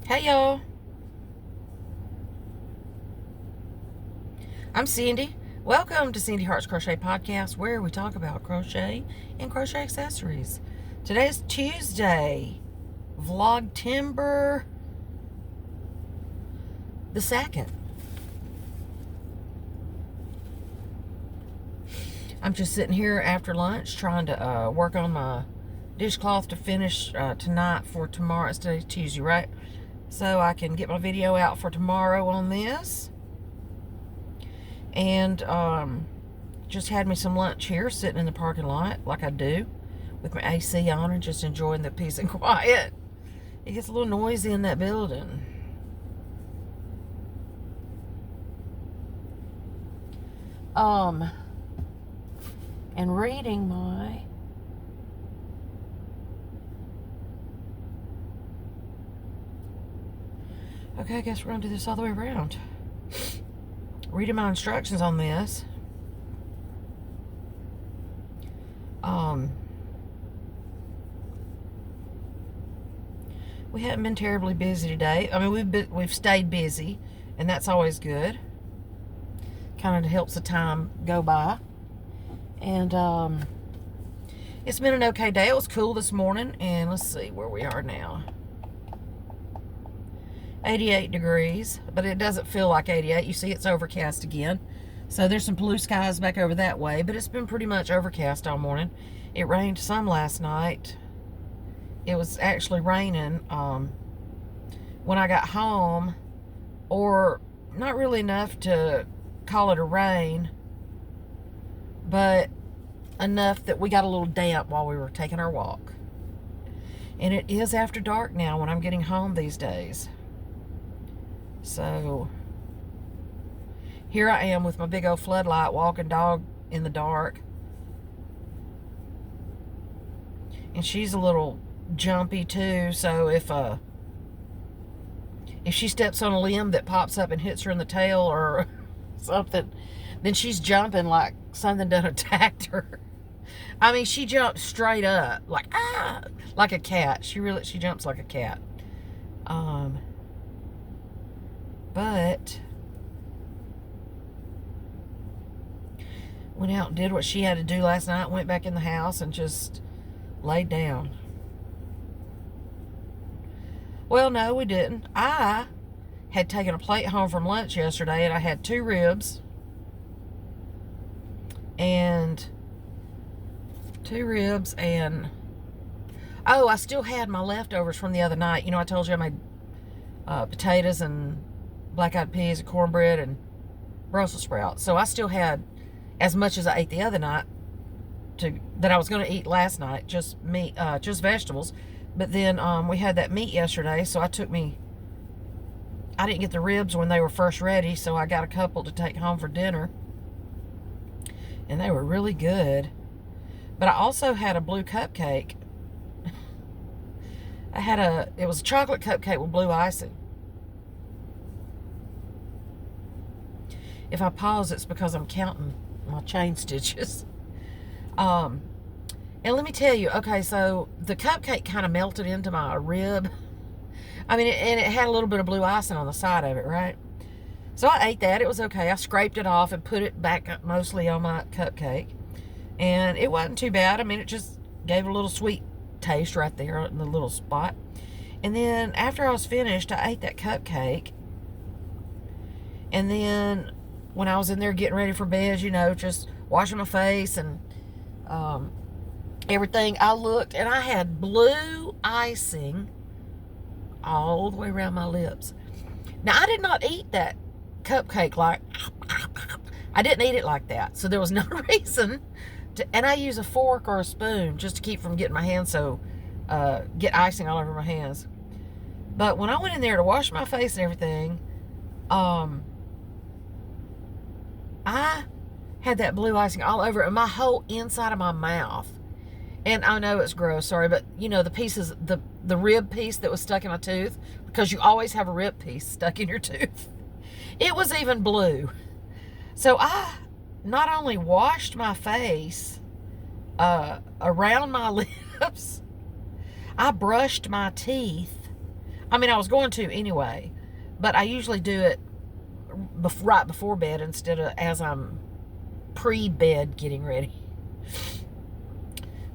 Hey y'all, I'm Cindy. Welcome to Cindy Heart's Crochet Podcast, where we talk about crochet and crochet accessories. Today's Tuesday, Vlogtember the 2nd. I'm just sitting here after lunch trying to work on my dishcloth to finish tonight for tomorrow. It's today's Tuesday, right? So I can get my video out for tomorrow on this. And just had me some lunch here, sitting in the parking lot like I do, with my AC on and just enjoying the peace and quiet. It gets a little noisy in that building. And reading my okay, I guess we're gonna do this all the way around. Reading my instructions on this. We haven't been terribly busy today. I mean, we've stayed busy, and that's always good. Kind of helps the time go by. And it's been an okay day. It was cool this morning, and let's see where we are now. 88 degrees, but it doesn't feel like 88. You see it's overcast again. So there's some blue skies back over that way, but it's been pretty much overcast all morning. It rained some last night. It was actually raining when I got home, or not really enough to call it a rain, but enough that we got a little damp while we were taking our walk. And it is after dark now when I'm getting home these days. So here I am with my big old floodlight walking dog in the dark. And she's a little jumpy too, so if she steps on a limb that pops up and hits her in the tail or something, then she's jumping like something done attacked her. I mean, she jumps straight up like like a cat. She jumps like a cat. But went out and did what she had to do last night, went back in the house and just laid down. Well, no, we didn't. I had taken a plate home from lunch yesterday, and I had 2 ribs. And oh, I still had my leftovers from the other night. You know, I told you I made potatoes and black-eyed peas and cornbread and Brussels sprouts. So I still had as much as I ate the other night that I was going to eat last night, just meat, just vegetables. But then we had that meat yesterday, so I didn't get the ribs when they were first ready, so I got a couple to take home for dinner. And they were really good. But I also had a blue cupcake. It was a chocolate cupcake with blue icing. If I pause, it's because I'm counting my chain stitches. And let me tell you, okay, so the cupcake kind of melted into my rib. I mean, and it had a little bit of blue icing on the side of it, right? So I ate that. It was okay. I scraped it off and put it back up mostly on my cupcake. And it wasn't too bad. I mean, it just gave a little sweet taste right there in the little spot. And then after I was finished, I ate that cupcake. And then when I was in there getting ready for bed, you know, just washing my face and everything, I looked and I had blue icing all the way around my lips. Now, I did not eat that cupcake I didn't eat it like that. So there was no reason to, and I use a fork or a spoon just to keep from getting my hands get icing all over my hands. But when I went in there to wash my face and everything, I had that blue icing all over it, and my whole inside of my mouth. And I know it's gross, sorry, but you know, the pieces, the rib piece that was stuck in my tooth, because you always have a rib piece stuck in your tooth. It was even blue. So I not only washed my face around my lips, I brushed my teeth. I mean, I was going to anyway, but I usually do it right before bed instead of as I'm pre-bed getting ready.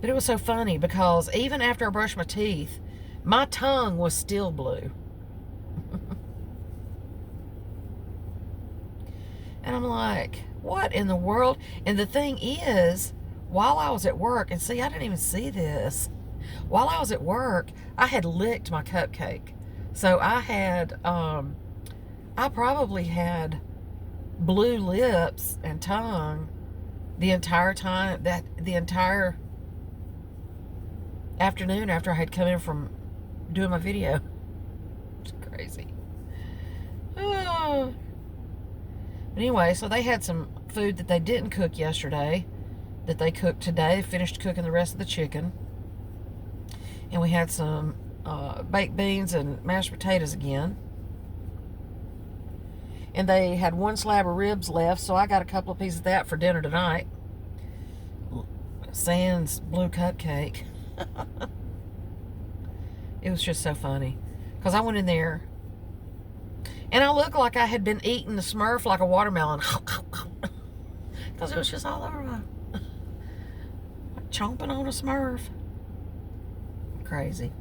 But it was so funny because even after I brushed my teeth, my tongue was still blue. And I'm like, what in the world? And the thing is, while I was at work, and see, I didn't even see this. While I was at work, I had licked my cupcake. So I had, I probably had blue lips and tongue the entire time, the entire afternoon after I had come in from doing my video. It's crazy. Oh. But anyway, so they had some food that they didn't cook yesterday that they cooked today. They finished cooking the rest of the chicken. And we had some baked beans and mashed potatoes again. And they had one slab of ribs left, so I got a couple of pieces of that for dinner tonight. Sans blue cupcake. It was just so funny. Because I went in there, and I looked like I had been eating the Smurf like a watermelon. Because it was just all over my... chomping on a Smurf. Crazy.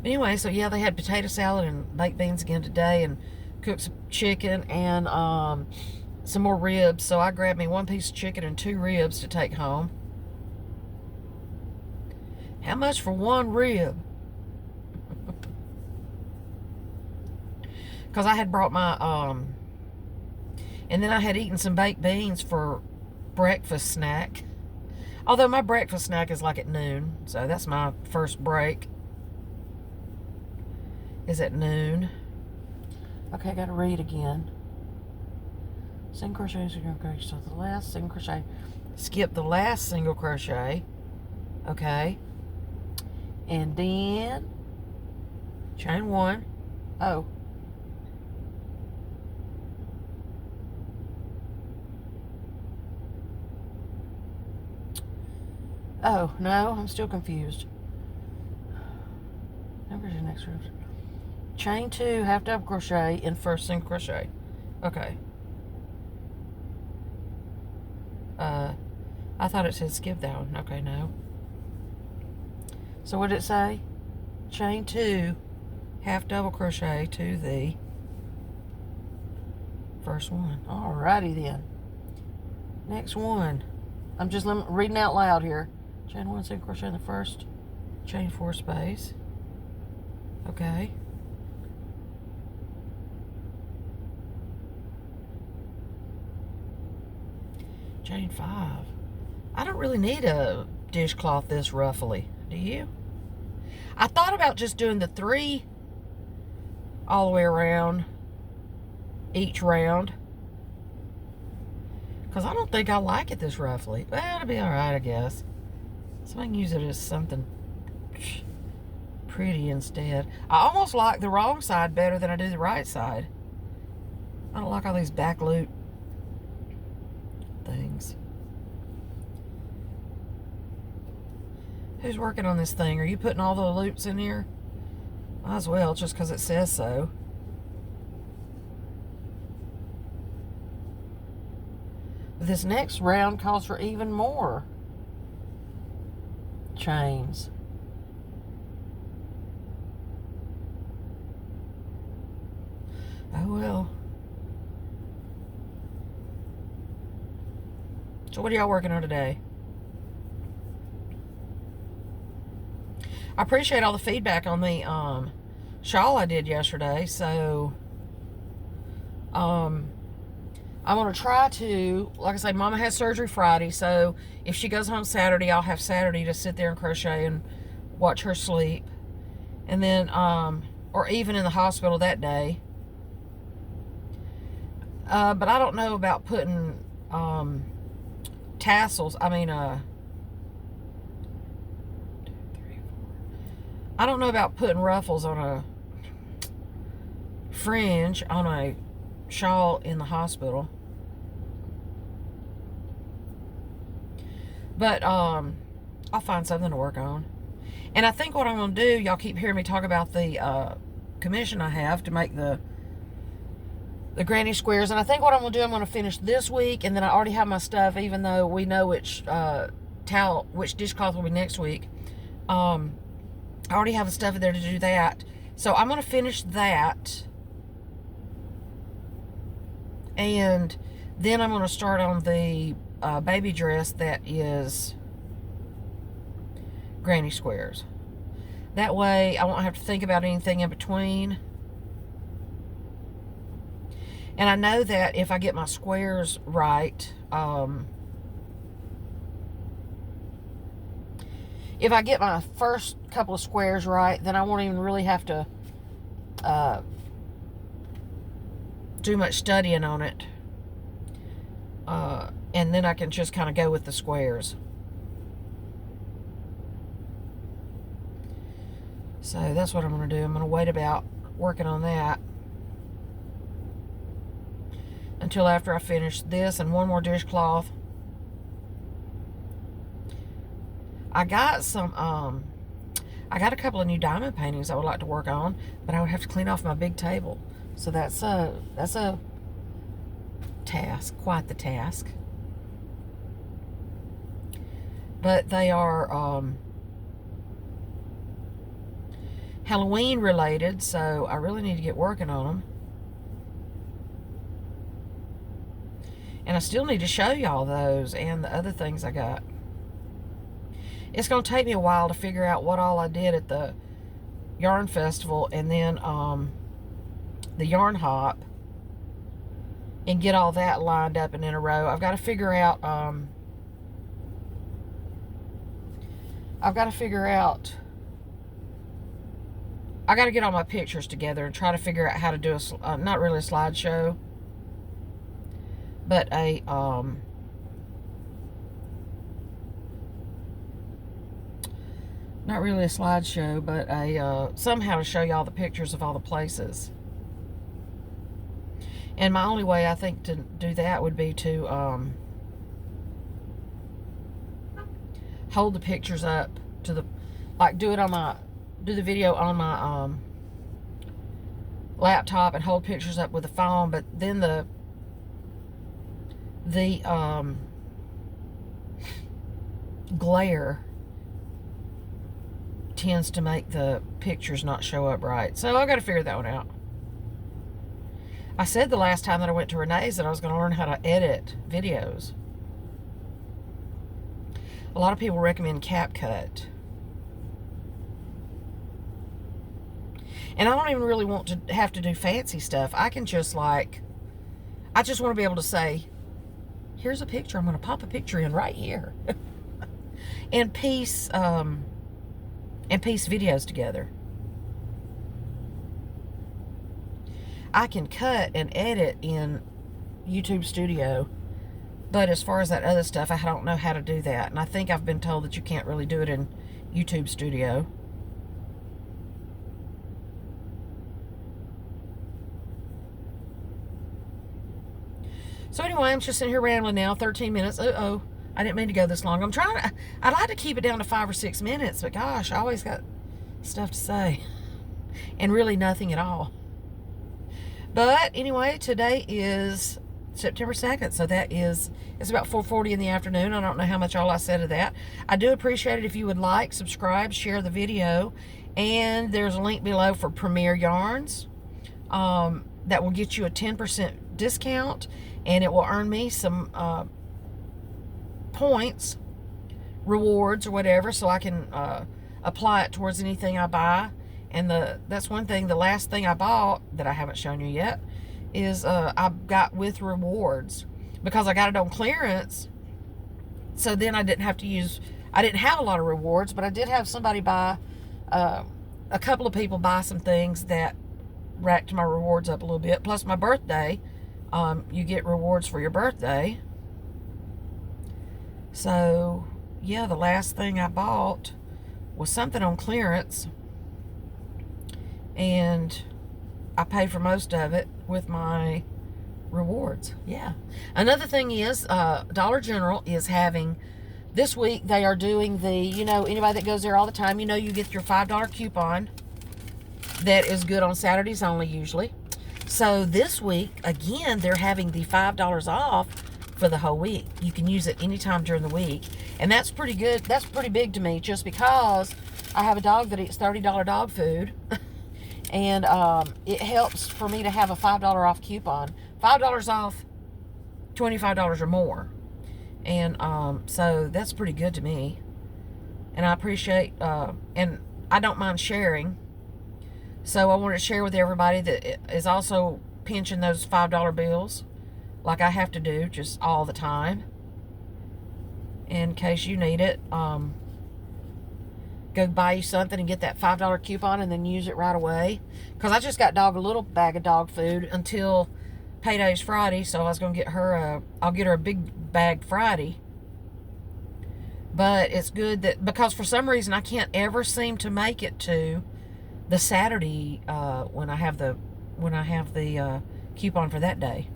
But anyway, so yeah, they had potato salad and baked beans again today, and cooked some chicken and some more ribs. So I grabbed me one piece of chicken and 2 ribs to take home. How much for one rib? Because I had brought my and then I had eaten some baked beans for breakfast snack. Although my breakfast snack is like at noon, so that's my first break. Is at noon. Okay, I gotta read again. Single crochet, single crochet. So the last single crochet. Skip the last single crochet. Okay. And then chain 1. Oh. Oh, no, I'm still confused. Where's the next row? Chain 2, half double crochet in first single crochet. Okay. I thought it said skip that one. Okay, no. So what did it say? Chain 2, half double crochet to the first one. Alrighty then. Next one. I'm just reading out loud here. Chain 1 single crochet in the first, chain 4 space. Okay. Chain 5. I don't really need a dishcloth this ruffly, do you? I thought about just doing the 3 all the way around each round, because I don't think I like it this roughly. Well, it'll be alright, I guess. So I can use it as something pretty instead. I almost like the wrong side better than I do the right side. I don't like all these back loop things. Who's working on this thing? Are you putting all the loops in here? Might as well, just because it says so. But this next round calls for even more chains. Oh well. So what are y'all working on today? I appreciate all the feedback on the shawl I did yesterday. So I'm going to try to, like I say, Mama has surgery Friday, so if she goes home Saturday, I'll have Saturday to sit there and crochet and watch her sleep. And then, or even in the hospital that day. But I don't know about putting tassels, I don't know about putting ruffles on a fringe on a shawl in the hospital. But I'll find something to work on. And I think what I'm going to do, y'all keep hearing me talk about the commission I have to make the granny squares. And I think what I'm going to do, I'm going to finish this week. And then I already have my stuff, even though we know which which dishcloth will be next week. I already have the stuff in there to do that. So I'm going to finish that. And then I'm going to start on the baby dress that is granny squares. That way I won't have to think about anything in between. And I know that if I get my squares right, if I get my first couple of squares right, then I won't even really have to do much studying on it. And then I can just kind of go with the squares. So that's what I'm going to do. I'm going to wait about working on that until after I finish this and one more dishcloth. I got some, I got a couple of new diamond paintings I would like to work on, but I would have to clean off my big table. So that's a task, quite the task. But they are Halloween related, so I really need to get working on them. And I still need to show y'all those and the other things I got. It's going to take me a while to figure out what all I did at the yarn festival and then the yarn hop and get all that lined up and in a row. I've got to figure out I got to get all my pictures together and try to figure out how to do a not really a slideshow, but a not really a slideshow, but a somehow to show y'all the pictures of all the places. And my only way I think to do that would be to hold the pictures up to the, like do the video on my laptop and hold pictures up with the phone, but then the glare tends to make the pictures not show up right. So I got to figure that one out. I said the last time that I went to Renee's that I was going to learn how to edit videos. A lot of people recommend CapCut. And I don't even really want to have to do fancy stuff. I can just I just want to be able to say, here's a picture. I'm going to pop a picture in right here. and piece videos together. I can cut and edit in YouTube Studio, but as far as that other stuff, I don't know how to do that. And I think I've been told that you can't really do it in YouTube Studio. So anyway, I'm just sitting here rambling now, 13 minutes. Uh-oh, I didn't mean to go this long. I'd like to keep it down to 5 or 6 minutes, but gosh, I always got stuff to say. And really nothing at all. But anyway, today is September 2nd, so it's about 4:40 in the afternoon. I don't know how much all I said of that. I do appreciate it if you would like, subscribe, share the video, and there's a link below for Premier Yarns that will get you a 10% discount, and it will earn me some points, rewards, or whatever, so I can apply it towards anything I buy. And that's one thing, the last thing I bought that I haven't shown you yet is I got with rewards because I got it on clearance. So then I didn't have a lot of rewards, but I did have somebody buy, a couple of people buy some things that racked my rewards up a little bit. Plus my birthday, you get rewards for your birthday. So yeah, the last thing I bought was something on clearance. And I paid for most of it with my rewards. Yeah. Another thing is, Dollar General is having this week they are doing the, you know, anybody that goes there all the time, you know, you get your $5 coupon that is good on Saturdays only usually. So this week, again, they're having the $5 off for the whole week. You can use it anytime during the week. And that's pretty good. That's pretty big to me, just because I have a dog that eats $30 dog food. And it helps for me to have a $5 off coupon. $5 off, $25 or more. And so that's pretty good to me. And I appreciate, and I don't mind sharing. So I wanted to share with everybody that is also pinching those $5 bills, like I have to do just all the time, in case you need it. Go buy you something and get that $5 coupon and then use it right away. Because I just got dog a little bag of dog food until payday's Friday, so I was going to get her I'll get her a big bag Friday. But it's good that, because for some reason I can't ever seem to make it to the Saturday when I have the coupon for that day.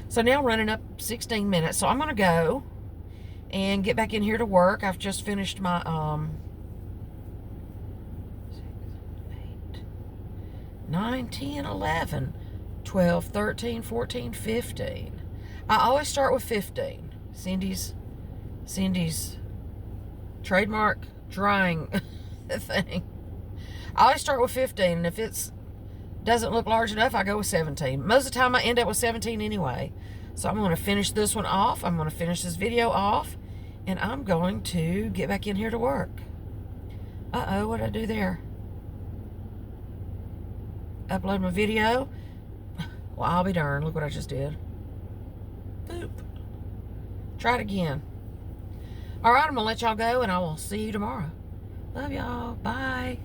So now running up 16 minutes, so I'm going to go and get back in here to work. I've just finished my 9, 10, 11, 12, 13, 14, 15. I always start with 15. Cindy's trademark drying thing. I always start with 15, and if it doesn't look large enough, I go with 17. Most of the time I end up with 17 anyway. So I'm going to finish this one off. I'm going to finish this video off, and I'm going to get back in here to work. Uh-oh, what did I do there? Upload my video. Well, I'll be darned. Look what I just did. Boop. Try it again. All right, I'm going to let y'all go, and I will see you tomorrow. Love y'all. Bye.